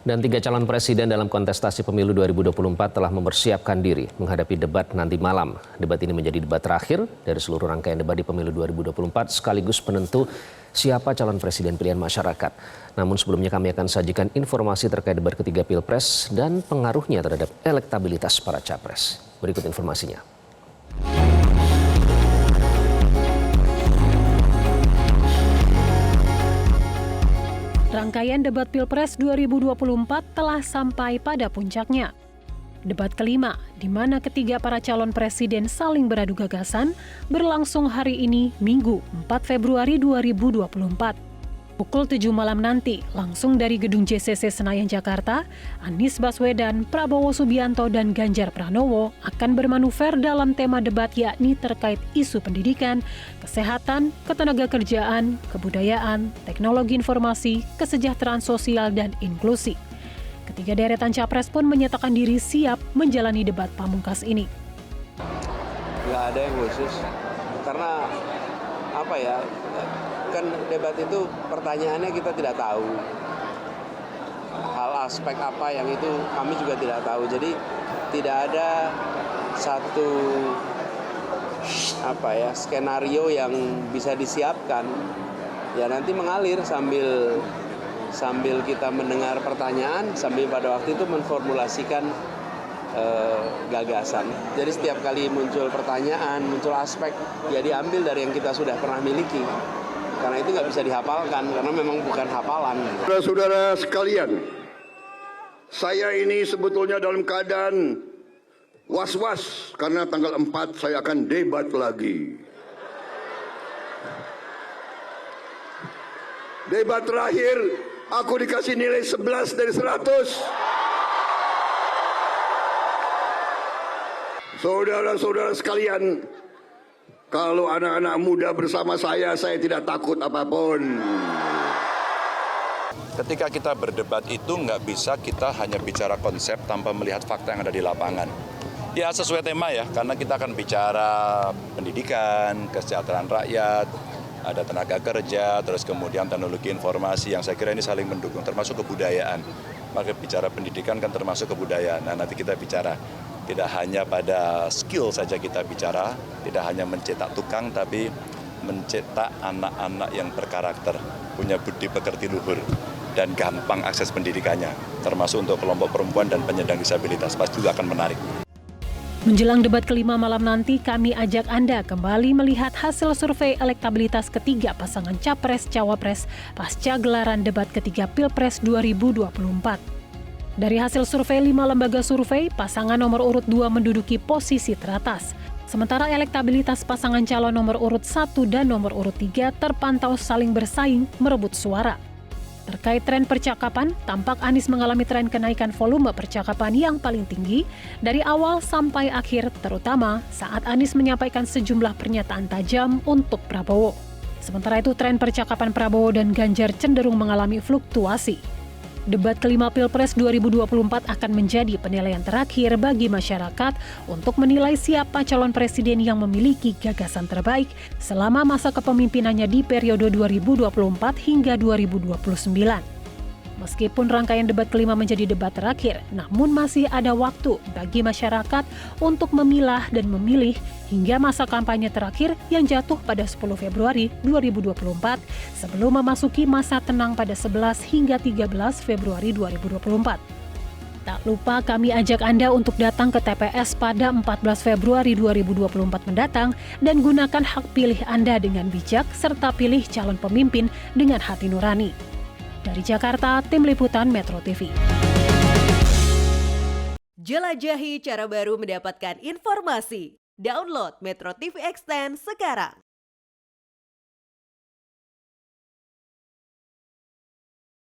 Dan 3 calon presiden dalam kontestasi pemilu 2024 telah mempersiapkan diri menghadapi debat nanti malam. Debat ini menjadi debat terakhir dari seluruh rangkaian debat di pemilu 2024 sekaligus penentu siapa calon presiden pilihan masyarakat. Namun sebelumnya kami akan sajikan informasi terkait debat ketiga Pilpres dan pengaruhnya terhadap elektabilitas para capres. Berikut informasinya. Rangkaian debat Pilpres 2024 telah sampai pada puncaknya. Debat kelima, di mana ketiga para calon presiden saling beradu gagasan, berlangsung hari ini, Minggu 4 Februari 2024. Pukul 7 malam nanti, langsung dari Gedung JCC Senayan, Jakarta, Anies Baswedan, Prabowo Subianto, dan Ganjar Pranowo akan bermanuver dalam tema debat yakni terkait isu pendidikan, kesehatan, ketenagakerjaan, kebudayaan, teknologi informasi, kesejahteraan sosial, dan inklusi. Ketiga deretan capres pun menyatakan diri siap menjalani debat pamungkas ini. Nggak ada yang khusus, karena kan debat itu pertanyaannya kita tidak tahu. Hal aspek apa yang itu kami juga tidak tahu. Jadi tidak ada satu skenario yang bisa disiapkan. Ya nanti mengalir sambil kita mendengar pertanyaan, sambil pada waktu itu menformulasikan gagasan. Jadi setiap kali muncul pertanyaan, muncul aspek, ya diambil dari yang kita sudah pernah miliki. Karena itu nggak bisa dihafalkan, karena memang bukan hafalan. Saudara-saudara sekalian, saya ini sebetulnya dalam keadaan was-was karena tanggal 4 saya akan debat lagi. Debat terakhir, aku dikasih nilai 11 dari 100. Saudara-saudara sekalian, kalau anak-anak muda bersama saya tidak takut apapun. Ketika kita berdebat itu nggak bisa kita hanya bicara konsep tanpa melihat fakta yang ada di lapangan. Ya sesuai tema ya, karena kita akan bicara pendidikan, kesejahteraan rakyat, ada tenaga kerja, terus kemudian teknologi informasi yang saya kira ini saling mendukung, termasuk kebudayaan. Maka bicara pendidikan kan termasuk kebudayaan. Nah nanti kita bicara tidak hanya pada skill saja kita bicara, tidak hanya mencetak tukang, tapi mencetak anak-anak yang berkarakter, punya budi pekerti luhur, dan gampang akses pendidikannya, termasuk untuk kelompok perempuan dan penyandang disabilitas, pasti juga akan menarik. Menjelang debat kelima malam nanti, kami ajak Anda kembali melihat hasil survei elektabilitas ketiga pasangan Capres-Cawapres pasca gelaran debat ketiga Pilpres 2024. Dari hasil survei 5 lembaga survei, pasangan nomor urut 2 menduduki posisi teratas. Sementara elektabilitas pasangan calon nomor urut 1 dan nomor urut 3 terpantau saling bersaing merebut suara. Terkait tren percakapan, tampak Anies mengalami tren kenaikan volume percakapan yang paling tinggi dari awal sampai akhir, terutama saat Anies menyampaikan sejumlah pernyataan tajam untuk Prabowo. Sementara itu, tren percakapan Prabowo dan Ganjar cenderung mengalami fluktuasi. Debat kelima Pilpres 2024 akan menjadi penilaian terakhir bagi masyarakat untuk menilai siapa calon presiden yang memiliki gagasan terbaik selama masa kepemimpinannya di periode 2024 hingga 2029. Meskipun rangkaian debat kelima menjadi debat terakhir, namun masih ada waktu bagi masyarakat untuk memilah dan memilih hingga masa kampanye terakhir yang jatuh pada 10 Februari 2024 sebelum memasuki masa tenang pada 11 hingga 13 Februari 2024. Tak lupa kami ajak Anda untuk datang ke TPS pada 14 Februari 2024 mendatang dan gunakan hak pilih Anda dengan bijak serta pilih calon pemimpin dengan hati nurani. Dari Jakarta, Tim Liputan Metro TV. Jelajahi cara baru mendapatkan informasi. Download Metro TV Extend sekarang.